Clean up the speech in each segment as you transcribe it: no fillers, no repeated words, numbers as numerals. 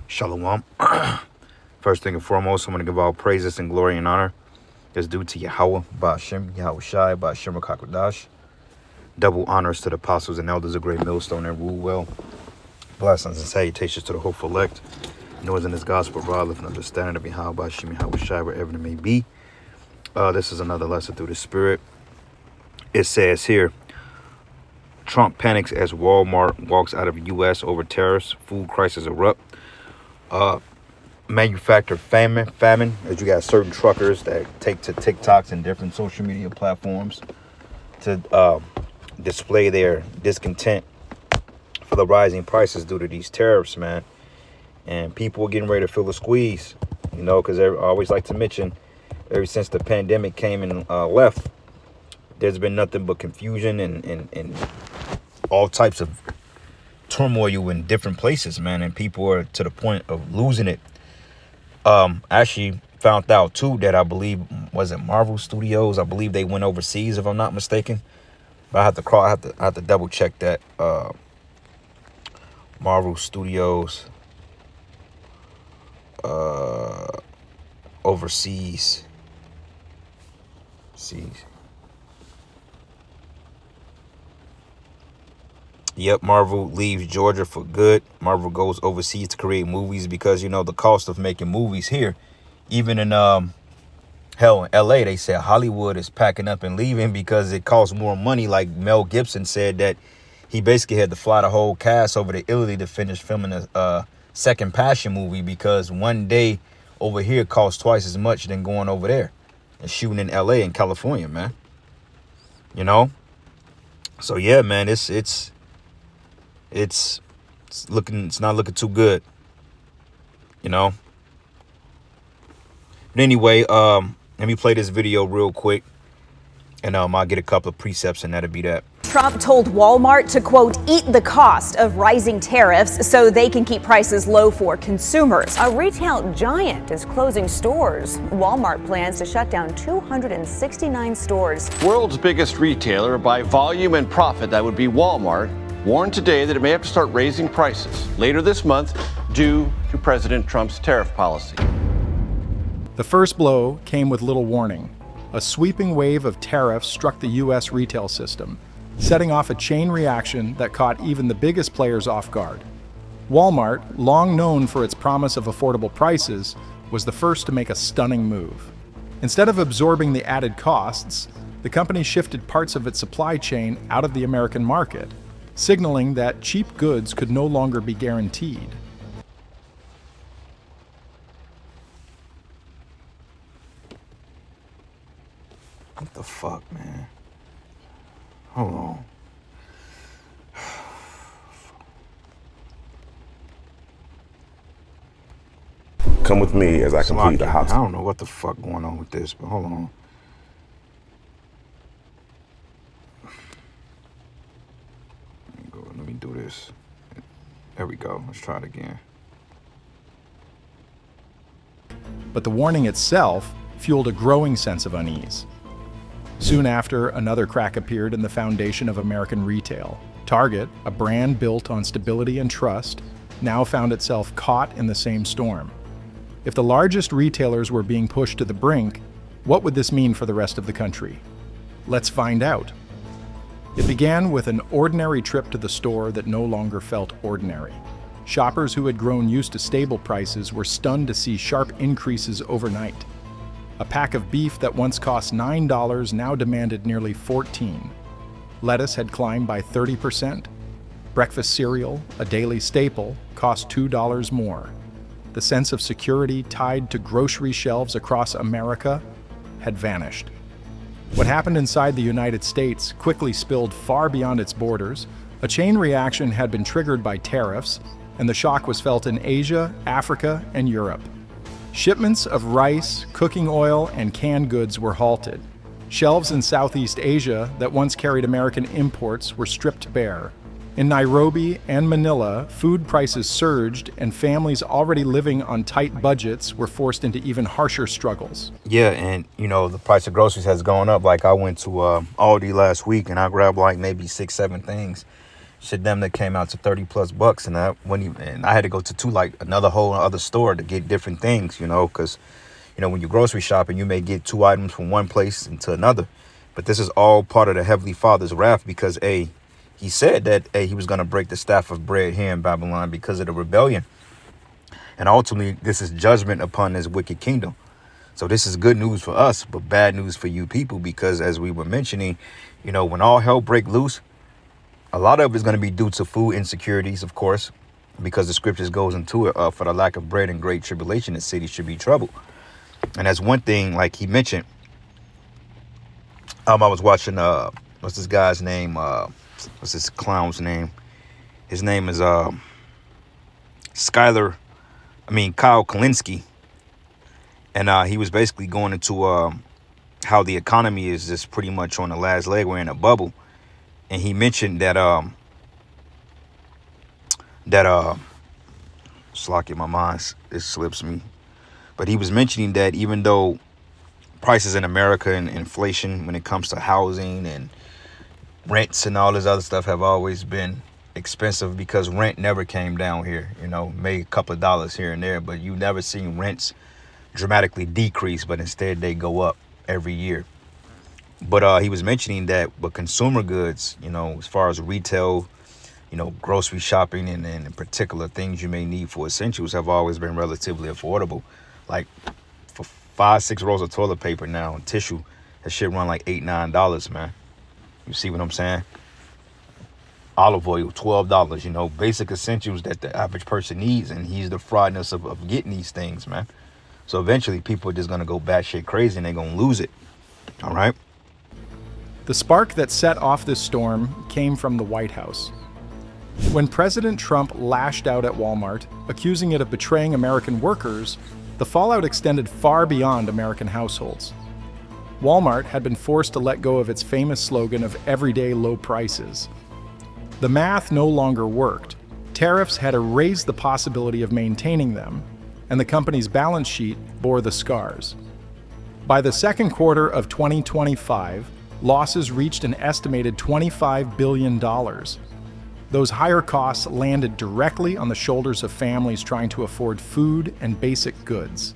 Shalom. First thing and foremost, I'm going to give all praises and glory and honor is due to Yahweh, Ba'ashem, Yahweh Shai, Ba'ashem Rakakwadash. Double honors to the apostles and elders of Great Millstone and rule well. Blessings and salutations to the hopeful elect. Noise in this gospel, broad, lift and understanding of Yahweh, Ba'ashem, Yahweh Shai, wherever it may be. This is another lesson through the Spirit. It says here, Trump panics as Walmart walks out of U.S. over tariffs. Food crisis erupt. Manufacturer famine, as you got certain truckers that take to TikToks and different social media platforms to display their discontent for the rising prices due to these tariffs, man. And people are getting ready to feel the squeeze, you know, because I always like to mention, ever since the pandemic came and left, there's been nothing but confusion and all types of turmoil in different places, man. And people are to the point of losing it. Actually found out too that I believe, was it Marvel Studios? I believe they went overseas, if I'm not mistaken. But I have to double check that. Marvel Studios overseas. See. Yep, Marvel leaves Georgia for good. Marvel goes overseas to create movies because, you know, the cost of making movies here, even in hell, in LA, they said Hollywood is packing up and leaving because it costs more money. Like Mel Gibson said that he basically had to fly the whole cast over to Italy to finish filming a second Passion movie because one day over here costs twice as much than going over there and shooting in LA and California, man. You know? So yeah, man, it's not looking too good, you know. But anyway, let me play this video real quick, and I'll get a couple of precepts, and that'll be that. Trump told Walmart to, quote, eat the cost of rising tariffs so they can keep prices low for consumers. A retail giant is closing stores. Walmart plans to shut down 269 stores. World's biggest retailer by volume and profit, that would be Walmart, warned today that it may have to start raising prices later this month due to President Trump's tariff policy. The first blow came with little warning. A sweeping wave of tariffs struck the U.S. retail system, setting off a chain reaction that caught even the biggest players off guard. Walmart, long known for its promise of affordable prices, was the first to make a stunning move. Instead of absorbing the added costs, the company shifted parts of its supply chain out of the American market, signaling that cheap goods could no longer be guaranteed. What the fuck, man? Hold on. Come with me as I complete the house. I don't know what the fuck going on with this, but hold on. Let me do this. There we go. Let's try it again. But the warning itself fueled a growing sense of unease. Soon after, another crack appeared in the foundation of American retail. Target, a brand built on stability and trust, now found itself caught in the same storm. If the largest retailers were being pushed to the brink, what would this mean for the rest of the country? Let's find out. It began with an ordinary trip to the store that no longer felt ordinary. Shoppers who had grown used to stable prices were stunned to see sharp increases overnight. A pack of beef that once cost $9 now demanded nearly $14. Lettuce had climbed by 30%. Breakfast cereal, a daily staple, cost $2 more. The sense of security tied to grocery shelves across America had vanished. What happened inside the United States quickly spilled far beyond its borders. A chain reaction had been triggered by tariffs, and the shock was felt in Asia, Africa, and Europe. Shipments of rice, cooking oil, and canned goods were halted. Shelves in Southeast Asia that once carried American imports were stripped bare. In Nairobi and Manila, food prices surged, and families already living on tight budgets were forced into even harsher struggles. Yeah, and, you know, the price of groceries has gone up. Like, I went to Aldi last week, and I grabbed, like, maybe 6-7 things. Shit, them that came out to $30+ and I had to go to another whole other store to get different things, because when you're grocery shopping, you may get 2 items from one place into another. But this is all part of the Heavenly Father's wrath because he said that he was going to break the staff of bread here in Babylon because of the rebellion. And ultimately, this is judgment upon this wicked kingdom. So this is good news for us, but bad news for you people, because as we were mentioning, when all hell break loose, a lot of it is going to be due to food insecurities, of course, because the scriptures goes into it. For the lack of bread and great tribulation, the city should be troubled. And that's one thing, like he mentioned. I was watching, what's this guy's name? What's this clown's name? His name is Kyle Kalinske. And he was basically going into how the economy is just pretty much on the last leg. We're in a bubble. And he mentioned that slacking my mind, it slips me. But he was mentioning that even though prices in America and inflation when it comes to housing and rents and all this other stuff have always been expensive, because rent never came down here, maybe a couple of dollars here and there, but you never seen rents dramatically decrease, but instead they go up every year. But he was mentioning that with consumer goods, as far as retail, grocery shopping and in particular things you may need for essentials have always been relatively affordable. Like for 5-6 rolls of toilet paper now and tissue, that shit run like $8-9, man. You see what I'm saying? Olive oil, $12, basic essentials that the average person needs. And he's the fraudness of getting these things, man. So eventually people are just going to go batshit crazy and they're going to lose it. All right. The spark that set off this storm came from the White House. When President Trump lashed out at Walmart, accusing it of betraying American workers, the fallout extended far beyond American households. Walmart had been forced to let go of its famous slogan of everyday low prices. The math no longer worked. Tariffs had erased the possibility of maintaining them, and the company's balance sheet bore the scars. By the second quarter of 2025, losses reached an estimated $25 billion. Those higher costs landed directly on the shoulders of families trying to afford food and basic goods.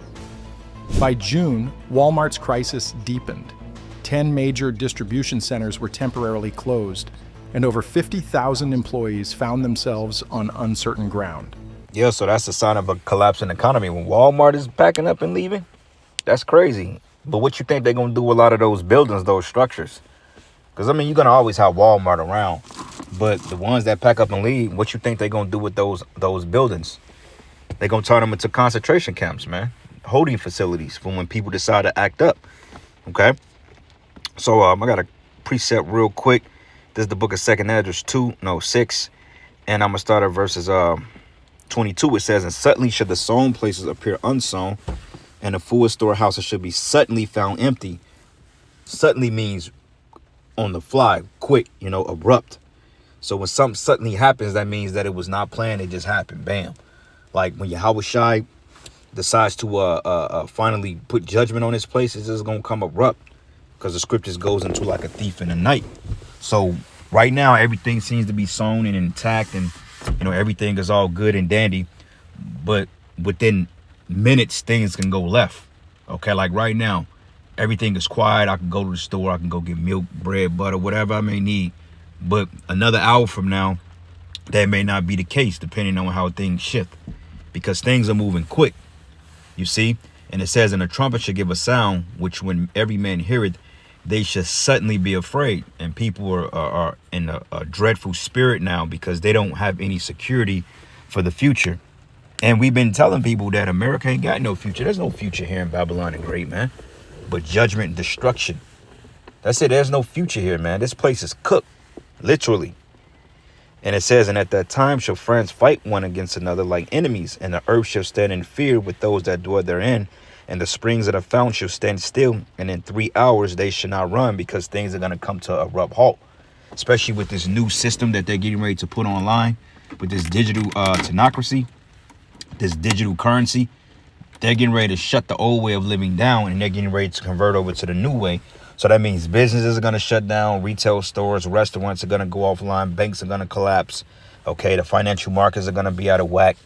By June, Walmart's crisis deepened. 10 major distribution centers were temporarily closed, and over 50,000 employees found themselves on uncertain ground. Yeah, so that's a sign of a collapsing economy. When Walmart is packing up and leaving, that's crazy. But what you think they're going to do with a lot of those buildings, those structures? Because, you're going to always have Walmart around. But the ones that pack up and leave, what you think they're going to do with those buildings? They're going to turn them into concentration camps, man. Holding facilities for when people decide to act up. Okay? So, I got a precept real quick. This is the book of 2 Esdras 6. And I'm going to start at verses 22. It says, "And suddenly should the sown places appear unsown, and the full storehouses should be suddenly found empty." Suddenly means on the fly, quick, abrupt. So when something suddenly happens, that means that it was not planned. It just happened. Bam. Like when Yahushua decides to finally put judgment on this place, it's just going to come abrupt, because the scriptures goes into like a thief in the night. So right now, everything seems to be sown and intact, and everything is all good and dandy. But within minutes, things can go left. Okay, like right now, everything is quiet. I can go to the store. I can go get milk, bread, butter, whatever I may need. But another hour from now, that may not be the case, depending on how things shift, because things are moving quick. You see? And it says, "And a trumpet should give a sound, which when every man heareth, they should suddenly be afraid." And people are in a dreadful spirit now, because they don't have any security for the future. And we've been telling people that America ain't got no future. There's no future here in Babylon the Great, man. But judgment and destruction. That's it. There's no future here, man. This place is cooked, literally. And it says, "And at that time shall friends fight one against another like enemies, and the earth shall stand in fear with those that dwell therein, and the springs of the fountain shall stand still, and in 3 hours they shall not run," because things are going to come to a abrupt halt, especially with this new system that they're getting ready to put online, with this digital tenocracy, this digital currency. They're getting ready to shut the old way of living down, and they're getting ready to convert over to the new way So that means businesses are going to shut down, retail stores, restaurants are going to go offline, banks are going to collapse. Okay, the financial markets are going to be out of whack.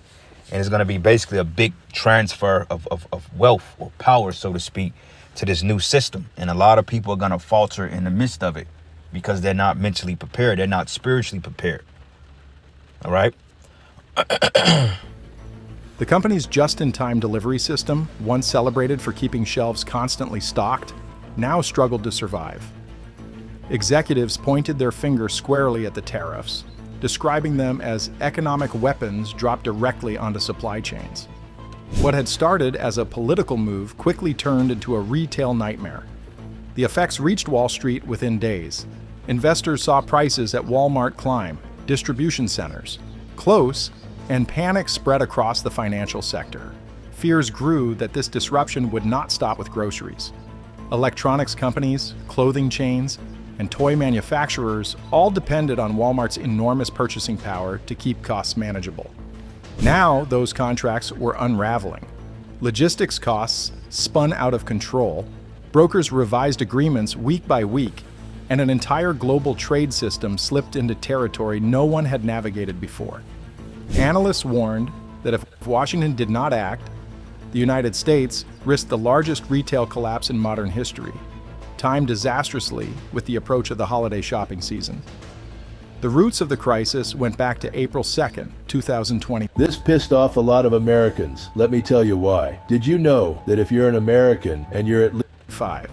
And it's going to be basically a big transfer of wealth or power, so to speak, to this new system. And a lot of people are going to falter in the midst of it because they're not mentally prepared. They're not spiritually prepared. All right. The company's just-in-time delivery system, once celebrated for keeping shelves constantly stocked, now struggled to survive. Executives pointed their finger squarely at the tariffs, describing them as economic weapons dropped directly onto supply chains. What had started as a political move quickly turned into a retail nightmare. The effects reached Wall Street within days. Investors saw prices at Walmart climb, distribution centers close, and panic spread across the financial sector. Fears grew that this disruption would not stop with groceries. Electronics companies, clothing chains, and toy manufacturers all depended on Walmart's enormous purchasing power to keep costs manageable. Now, those contracts were unraveling. Logistics costs spun out of control, brokers revised agreements week by week, and an entire global trade system slipped into territory no one had navigated before. Analysts warned that if Washington did not act, the United States risked the largest retail collapse in modern history, timed disastrously with the approach of the holiday shopping season. The roots of the crisis went back to April 2nd, 2020. This pissed off a lot of Americans. Let me tell you why. Did you know that if you're an American and you're at least 5.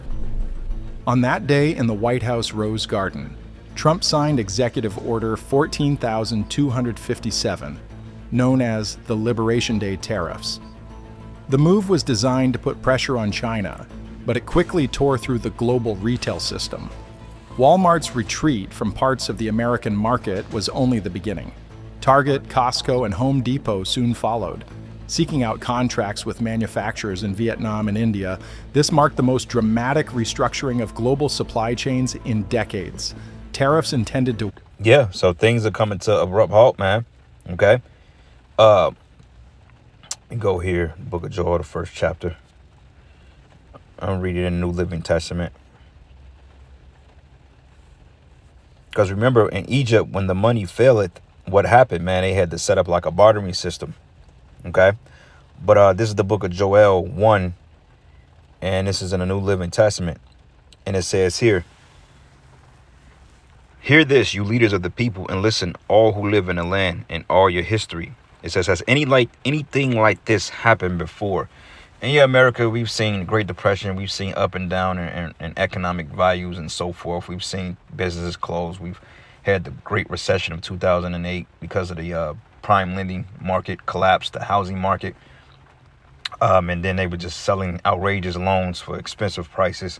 On that day in the White House Rose Garden, Trump signed Executive Order 14,257, known as the Liberation Day tariffs. The move was designed to put pressure on China, but it quickly tore through the global retail system. Walmart's retreat from parts of the American market was only the beginning. Target, Costco, and Home Depot soon followed. Seeking out contracts with manufacturers in Vietnam and India, this marked the most dramatic restructuring of global supply chains in decades. Tariffs intended to... Yeah, so things are coming to abrupt halt, man. Okay. Let me go here, Book of Joel, the first chapter. I'm reading in the New Living Testament. Because remember, in Egypt, when the money failed, what happened, man? They had to set up like a bartering system. Okay. But this is the Book of Joel 1. And this is in the New Living Testament. And it says here, "Hear this, you leaders of the people, and listen, all who live in the land, and all your history." It says, "Has anything like this happened before?" And yeah, America, we've seen Great Depression. We've seen up and down in economic values and so forth. We've seen businesses close. We've had the Great Recession of 2008 because of the prime lending market collapse, the housing market. And then they were just selling outrageous loans for expensive prices.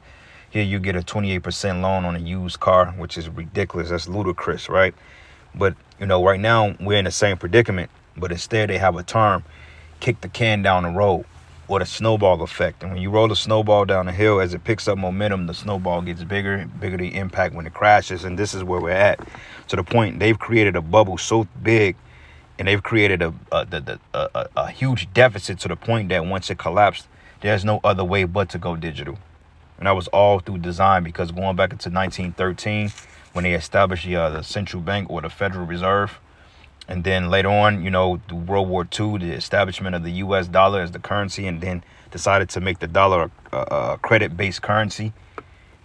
Here you get a 28% loan on a used car, which is ridiculous. That's ludicrous, right? But, you know, right now we're in the same predicament. But instead they have a term, kick the can down the road, or the snowball effect. And when you roll a snowball down the hill, as it picks up momentum, the snowball gets bigger and bigger the impact when it crashes. And this is where we're at. To the point they've created a bubble so big, and they've created a huge deficit to the point that once it collapsed, there's no other way but to go digital. And that was all through design, because going back into 1913, when they established the central bank or the Federal Reserve, and then later on, you know, through World War II, the establishment of the U.S. dollar as the currency, and then decided to make the dollar a credit-based currency.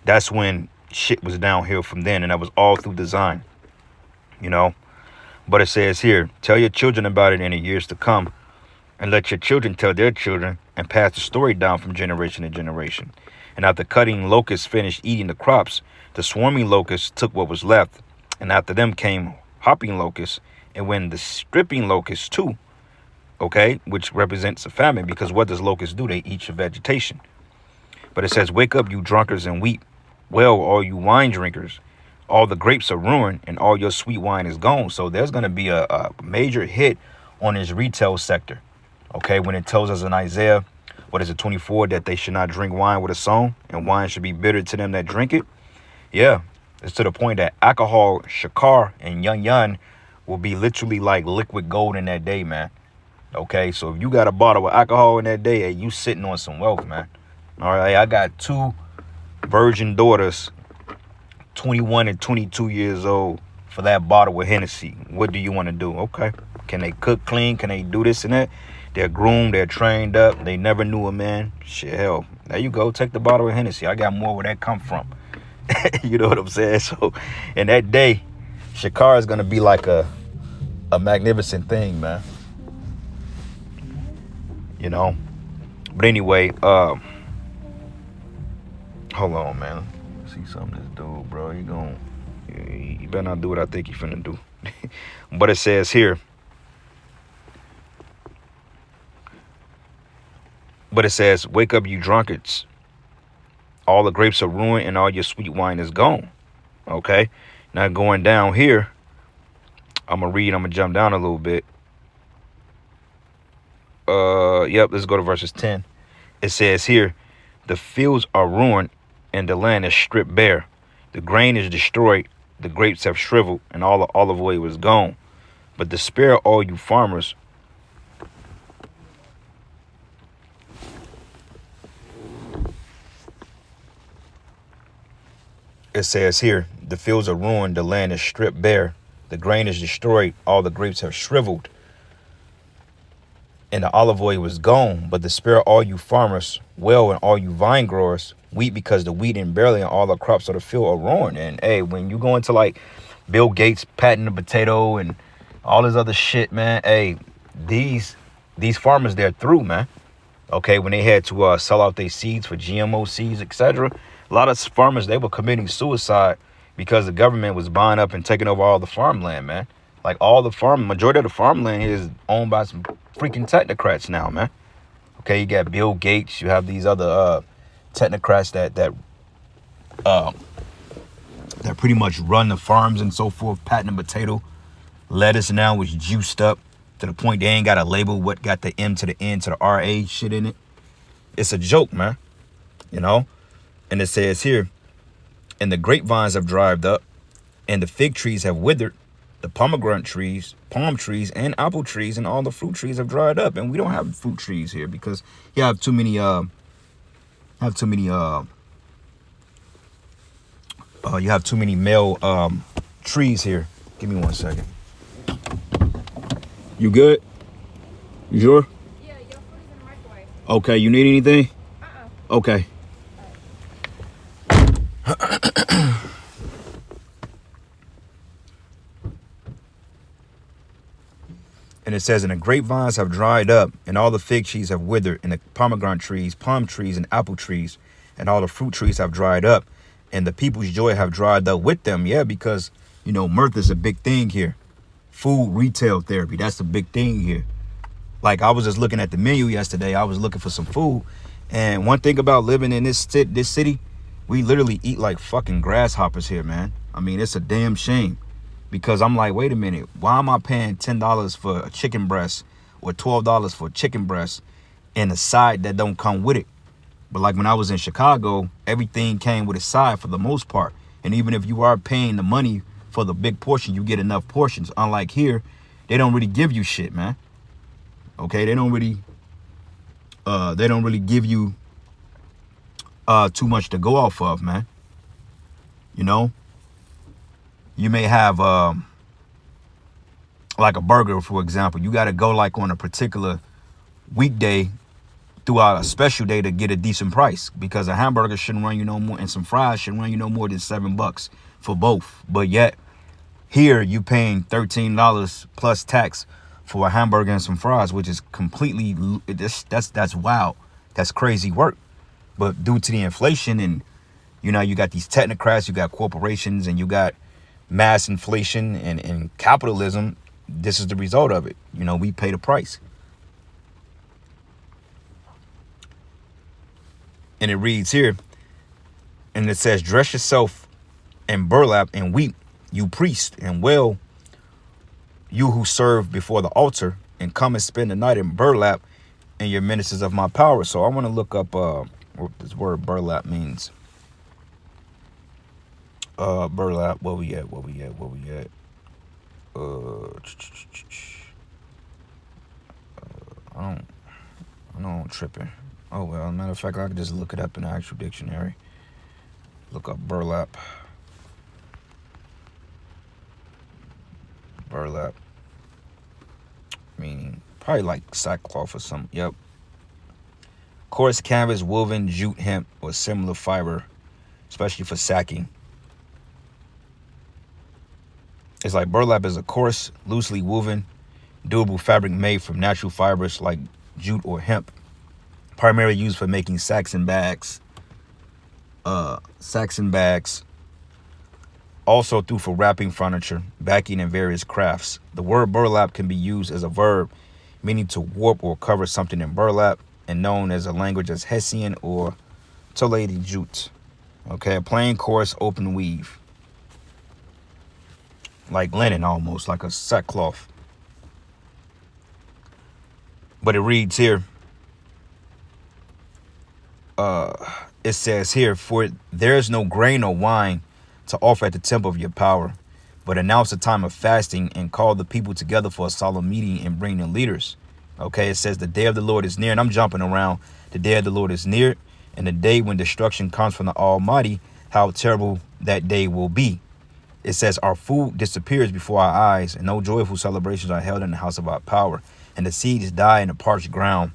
That's when shit was downhill from then, and that was all through design, you know. But it says here, "Tell your children about it in the years to come, and let your children tell their children, and pass the story down from generation to generation. And after cutting locusts finished eating the crops, the swarming locusts took what was left, and after them came hopping locusts, and when the stripping locusts too," okay, which represents a famine, because what does locusts do? They eat your vegetation. But it says, "Wake up, you drunkards, and weep. Well, all you wine drinkers, all the grapes are ruined, and all your sweet wine is gone." So there's going to be a major hit on this retail sector, okay, when it tells us in Isaiah, 24, that they should not drink wine with a song, and wine should be bitter to them that drink it. Yeah, it's to the point that alcohol, shakar, and yun will be literally like liquid gold in that day, man. Okay, so if you got a bottle of alcohol in that day, hey, you sitting on some wealth, man. All right, I got two virgin daughters, 21 and 22 years old, for that bottle of Hennessy. What do you want to do? Okay. Can they cook clean? Can they do this and that? They're groomed. They're trained up. They never knew a man. Shit, hell. There you go. Take the bottle of Hennessy. I got more where that come from. You know what I'm saying? So, in that day, Shakara is going to be like a magnificent thing, man. You know? But anyway, hold on, man. See something this dude, bro. You better not do what I think you finna do. But it says here. But it says, wake up, you drunkards. All the grapes are ruined and all your sweet wine is gone. Okay. Now going down here, I'm going to jump down a little bit. Yep, let's go to verses 10. It says here, the fields are ruined and the land is stripped bare. The grain is destroyed, the grapes have shriveled, and all the olive oil is gone. But despair, all you farmers. It says here, the fields are ruined, the land is stripped bare, the grain is destroyed, all the grapes have shriveled, and the olive oil was gone. But despair, all you farmers, well, and all you vine growers, weep, because the wheat and barley and all the crops of the field are ruined. And hey, when you go into like Bill Gates patting the potato and all this other shit, man, hey, these farmers, they're through, man. Okay, when they had to sell out their seeds for GMO seeds, etc., a lot of farmers, they were committing suicide because the government was buying up and taking over all the farmland, man. Like majority of the farmland here is owned by some freaking technocrats now, man. Okay, you got Bill Gates, you have these other technocrats that pretty much run the farms and so forth, patting the potato. Lettuce now is juiced up to the point they ain't got a label what got the M to the N to the RA shit in it. It's a joke, man. You know? And it says here, and the grapevines have dried up, and the fig trees have withered, the pomegranate trees, palm trees, and apple trees, and all the fruit trees have dried up. And we don't have fruit trees here because you have too many you have too many male trees here. Give me 1 second. You good? You sure? Yeah, your food is in the microwave. Okay, you need anything? Okay. And it says, and the grapevines have dried up, and all the fig trees have withered, and the pomegranate trees, palm trees, and apple trees, and all the fruit trees have dried up, and the people's joy have dried up with them. Yeah, because, you know, mirth is a big thing here. Food retail therapy, that's a big thing here. Like, I was just looking at the menu yesterday. I was looking for some food. And one thing about living in this city, we literally eat like fucking grasshoppers here, man. I mean, it's a damn shame. Because I'm like, wait a minute, why am I paying $10 for a chicken breast or $12 for a chicken breast and a side that don't come with it? But like when I was in Chicago, everything came with a side for the most part. And even if you are paying the money for the big portion, you get enough portions. Unlike here, they don't really give you shit, man. Okay, they don't really give you too much to go off of, man. You know? You may have like a burger, for example. You got to go like on a particular weekday throughout a special day to get a decent price, because a hamburger shouldn't run you no more, and some fries shouldn't run you no more than $7 for both. But yet here you paying $13 plus tax for a hamburger and some fries, which is completely, that's wild. That's crazy work. But due to the inflation and, you know, you got these technocrats, you got corporations, and you got mass inflation and capitalism, this is the result of it. You know, we pay the price. And it reads here, and it says, dress yourself in burlap and weep, you priest, and wail, you who serve before the altar, and come and spend the night in burlap and your ministers of my power. So I want to look up what this word burlap means. Burlap, where we at? I know I'm tripping. Oh, well, matter of fact, I could just look it up in the actual dictionary. Look up burlap. Burlap. Meaning probably like sackcloth or something. Yep. Coarse canvas, woven, jute, hemp, or similar fiber, especially for sacking. It's like burlap is a coarse, loosely woven, durable fabric made from natural fibers like jute or hemp, primarily used for making sacks and bags. Also through for wrapping furniture, backing, and various crafts. The word burlap can be used as a verb, meaning to warp or cover something in burlap, and known as a language as Hessian or Toledi jute. Okay, a plain, coarse, open weave. Like linen almost, like a sackcloth. But it reads here, it says here, for there is no grain or wine to offer at the temple of your power, but announce a time of fasting and call the people together for a solemn meeting and bring in leaders. Okay, it says the day of the Lord is near, and I'm jumping around. The day of the Lord is near, and the day when destruction comes from the Almighty, how terrible that day will be. It says our food disappears before our eyes, and no joyful celebrations are held in the house of our power. And the seeds die in the parched ground,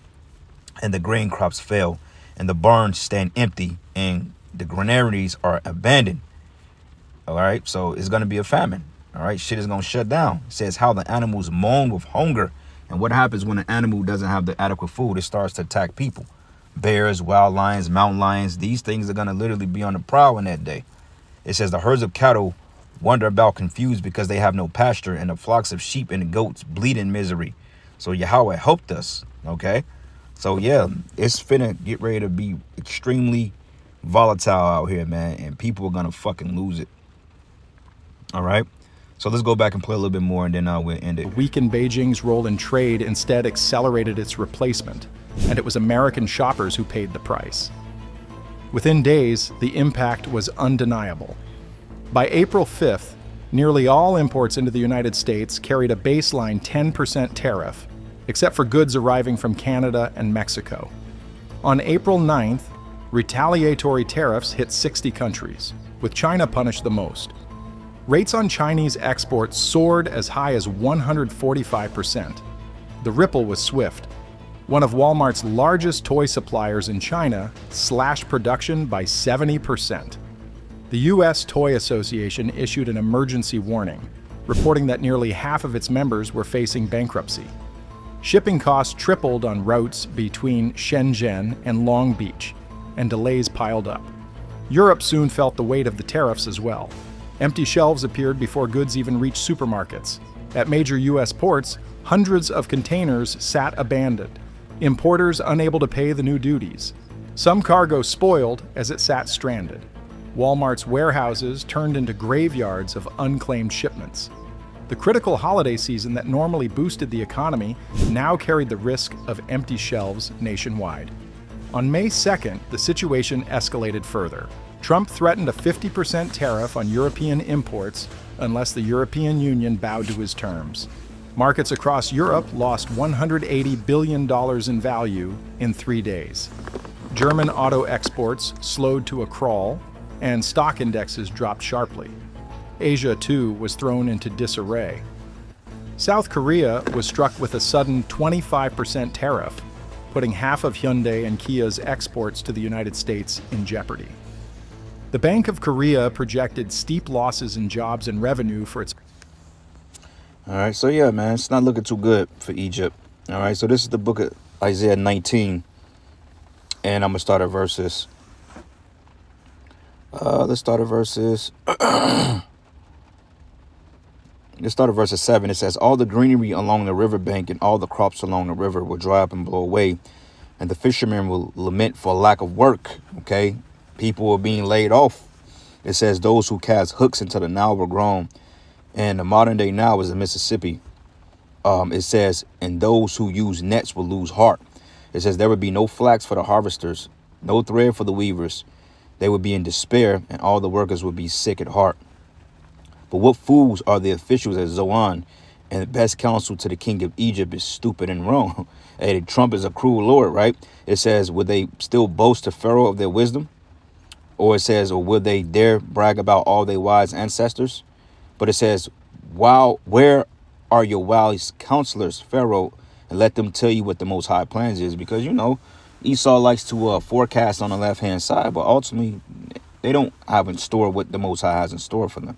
and the grain crops fail, and the barns stand empty, and the granaries are abandoned. All right, so it's going to be a famine. All right, shit is going to shut down. It says how the animals moan with hunger. And what happens when an animal doesn't have the adequate food? It starts to attack people. Bears, wild lions, mountain lions, these things are going to literally be on the prowl in that day. It says the herds of cattle wander about confused because they have no pasture, and the flocks of sheep and the goats bleed in misery. So Yahweh helped us, okay? So yeah, it's finna get ready to be extremely volatile out here, man, and people are gonna fucking lose it. All right, so let's go back and play a little bit more, and then we'll end it. Weakened Beijing's role in trade instead accelerated its replacement, and it was American shoppers who paid the price. Within days, the impact was undeniable. By April 5th, nearly all imports into the United States carried a baseline 10% tariff, except for goods arriving from Canada and Mexico. On April 9th, retaliatory tariffs hit 60 countries, with China punished the most. Rates on Chinese exports soared as high as 145%. The ripple was swift. One of Walmart's largest toy suppliers in China slashed production by 70%. The U.S. Toy Association issued an emergency warning, reporting that nearly half of its members were facing bankruptcy. Shipping costs tripled on routes between Shenzhen and Long Beach, and delays piled up. Europe soon felt the weight of the tariffs as well. Empty shelves appeared before goods even reached supermarkets. At major U.S. ports, hundreds of containers sat abandoned, importers unable to pay the new duties. Some cargo spoiled as it sat stranded. Walmart's warehouses turned into graveyards of unclaimed shipments. The critical holiday season that normally boosted the economy now carried the risk of empty shelves nationwide. On May 2nd, the situation escalated further. Trump threatened a 50% tariff on European imports unless the European Union bowed to his terms. Markets across Europe lost $180 billion in value in 3 days. German auto exports slowed to a crawl, and stock indexes dropped sharply. Asia, too, was thrown into disarray. South Korea was struck with a sudden 25% tariff, putting half of Hyundai and Kia's exports to the United States in jeopardy. The Bank of Korea projected steep losses in jobs and revenue for its... All right, so yeah, man, it's not looking too good for Egypt. All right, so this is the book of Isaiah 19, and I'm going to start at verses. Let's start at verses 7. It says, all the greenery along the riverbank and all the crops along the river will dry up and blow away, and the fishermen will lament for lack of work. Okay, people are being laid off. It says those who cast hooks into the Nile were grown, and the modern day Nile is the Mississippi. It says, and those who use nets will lose heart. It says there would be no flax for the harvesters, no thread for the weavers. They would be in despair, and all the workers would be sick at heart. But what fools are the officials at Zoan, and the best counsel to the king of Egypt is stupid and wrong. Trump is a cruel lord, right? It says, would they still boast to Pharaoh of their wisdom? Or it says, or will they dare brag about all their wise ancestors? But it says, wow, where are your wise counselors, Pharaoh? And let them tell you what the Most High plans is. Because, you know, Esau likes to forecast on the left-hand side, but ultimately they don't have in store what the Most High has in store for them.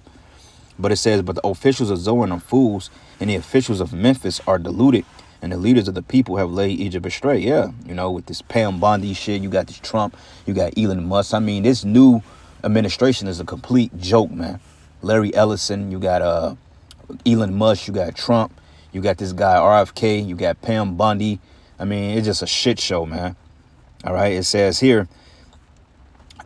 But it says, but the officials of Zoan are fools, and the officials of Memphis are deluded, and the leaders of the people have laid Egypt astray. Yeah, you know, with this Pam Bondi shit, you got this Trump, you got Elon Musk. I mean, this new administration is a complete joke, man. Larry Ellison, you got Elon Musk, you got Trump, you got this guy RFK, you got Pam Bondi. I mean, it's just a shit show, man. All right, it says here,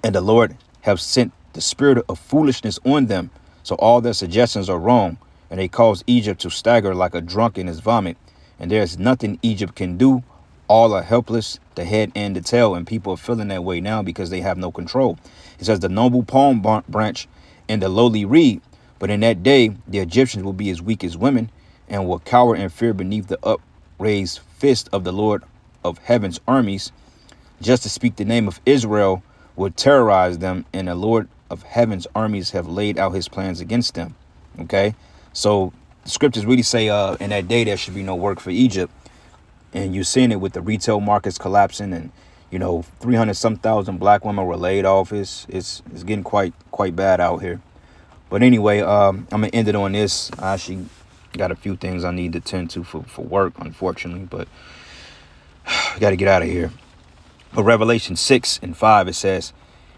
and the Lord have sent the spirit of foolishness on them, so all their suggestions are wrong, and they cause Egypt to stagger like a drunk in his vomit. And there is nothing Egypt can do. All are helpless, the head and the tail, and people are feeling that way now because they have no control. It says the noble palm branch and the lowly reed, but in that day the Egyptians will be as weak as women and will cower in fear beneath the upraised fist of the Lord of heaven's armies. Just to speak the name of Israel would terrorize them, and the Lord of heaven's armies have laid out his plans against them. Okay, so the scriptures really say in that day there should be no work for Egypt. And you're seeing it with the retail markets collapsing, and, you know, 300-some thousand black women were laid off. It's getting quite bad out here. But anyway, I'm going to end it on this. I actually got a few things I need to tend to for work, unfortunately, but I got to get out of here. But Revelation 6:5, it says,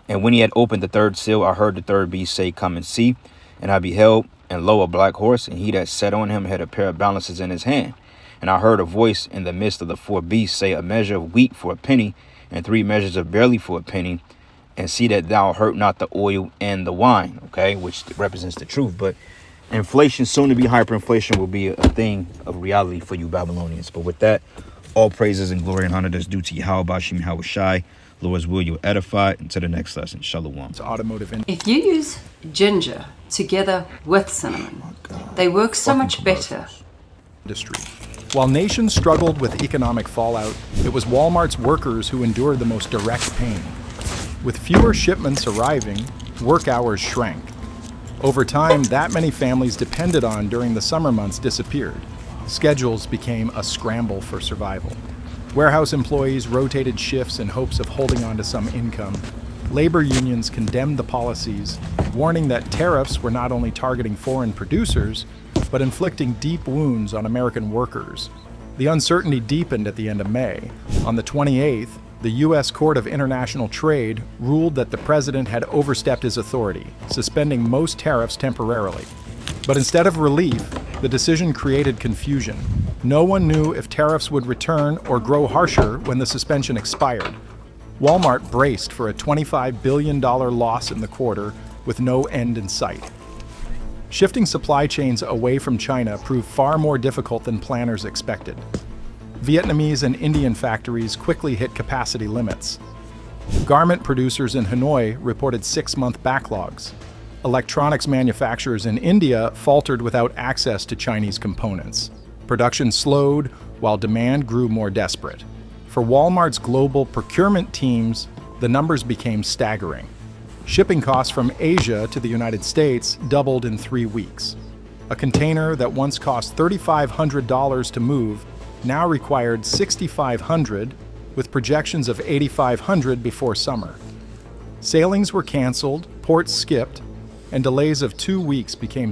and when he had opened the third seal, I heard the third beast say, come and see. And I beheld, and lo, a black horse, and he that sat on him had a pair of balances in his hand. And I heard a voice in the midst of the four beasts say, a measure of wheat for a penny, and 3 measures of barley for a penny, and see that thou hurt not the oil and the wine. Okay, which represents the truth. But inflation, soon to be hyperinflation, will be a thing of reality for you Babylonians. But with that, all praises and glory and honor that's due to Yahweh Bashim Yahweh Shai. Lord's will, you edify. Until the next lesson. Shalom. It's automotive. If you use ginger together with cinnamon, they work so much better. Industry. While nations struggled with economic fallout, it was Walmart's workers who endured the most direct pain. With fewer shipments arriving, work hours shrank. Over time, that many families depended on during the summer months disappeared. Schedules became a scramble for survival. Warehouse employees rotated shifts in hopes of holding on to some income. Labor unions condemned the policies, warning that tariffs were not only targeting foreign producers, but inflicting deep wounds on American workers. The uncertainty deepened at the end of May. On the 28th, the U.S. Court of International Trade ruled that the president had overstepped his authority, suspending most tariffs temporarily. But instead of relief, the decision created confusion. No one knew if tariffs would return or grow harsher when the suspension expired. Walmart braced for a $25 billion loss in the quarter with no end in sight. Shifting supply chains away from China proved far more difficult than planners expected. Vietnamese and Indian factories quickly hit capacity limits. Garment producers in Hanoi reported 6-month backlogs. Electronics manufacturers in India faltered without access to Chinese components. Production slowed while demand grew more desperate. For Walmart's global procurement teams, the numbers became staggering. Shipping costs from Asia to the United States doubled in 3 weeks. A container that once cost $3,500 to move now required $6,500, with projections of $8,500 before summer. Sailings were canceled, ports skipped, and delays of 2 weeks became